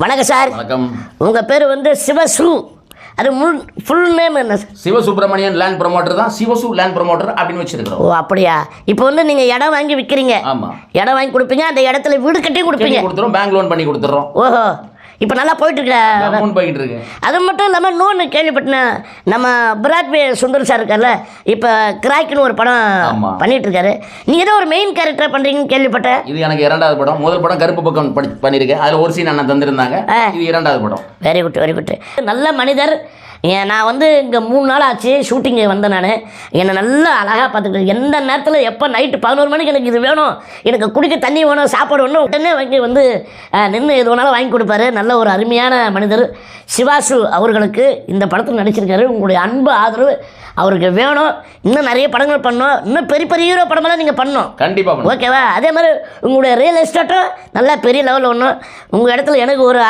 வணக்கம் சார். வணக்கம். உங்கள் பேர் வந்து சிவசு, அது ஃபுல் நேம் என்ன சார்? சிவசுப்ரமணியன் லேண்ட் ப்ரொமோட்டர் தான். சிவசு லேண்ட் ப்ரொமோட்டர் அப்படின்னு வச்சிருக்கிறோம். ஓ அப்படியா? இப்போ வந்து நீங்கள் இடம் வாங்கி விற்கிறீங்க. ஆமாம். இடம் வாங்கி கொடுப்பீங்க, அந்த இடத்துல வீடு கட்டி கொடுப்பீங்க. கொடுத்துறோம், பேங்க் லோன் பண்ணி கொடுத்துறோம். ஓஹோ, இப்போ நல்லா போயிட்டு இருக்கு. அது மட்டும் இல்லாமல் இன்னொன்று கேள்விப்பட்டேன், நம்ம பிராட்வே சுந்தர் சார் இருக்கார்ல, இப்போ கிராய்க்குன்னு ஒரு படம் பண்ணிட்டு இருக்காரு. நீங்கள் ஏதோ ஒரு மெயின் கேரக்டர் பண்ணுறீங்கன்னு கேள்விப்பட்டேன். இது எனக்கு 2வது படம். முதல் படம் கருப்பு பக்கம் பண்ணியிருக்கேன். அதில் ஒரு சீன் அண்ணன் தந்திருந்தாங்க. இது 2வது படம். Very good very good. நல்ல மனிதர். நான் வந்து இங்கே 3 நாள் ஆச்சு ஷூட்டிங்கு வந்தேன். நான் என்னை நல்லா அழகாக பார்த்துக்கிட்டேன். எந்த நேரத்தில் எப்போ நைட்டு 11 மணிக்கு எனக்கு இது வேணும், எனக்கு குடிக்க தண்ணி வேணும், சாப்பாடு வேணும், உடனே வாங்கி வந்து நின்று எது வேணாலும் வாங்கி கொடுப்பாரு. நல்ல ஒரு அருமையான மனிதர் சிவாசு அவர்களுக்கு இந்த படத்தில் நடிச்சிருக்காரு. உங்களுடைய அன்பு ஆதரவு அவருக்கு வேணும். இன்னும் நிறைய படங்கள் பண்ணோம், இன்னும் பெரிய பெரிய ஹீரோ படமெல்லாம் நீங்கள் பண்ணணும் கண்டிப்பாக. ஓகேவா? அதே மாதிரி உங்களுடைய ரியல் எஸ்டேட்டும் நல்லா பெரிய லெவலில் ஒன்றும். உங்கள் இடத்துல எனக்கு ஒரு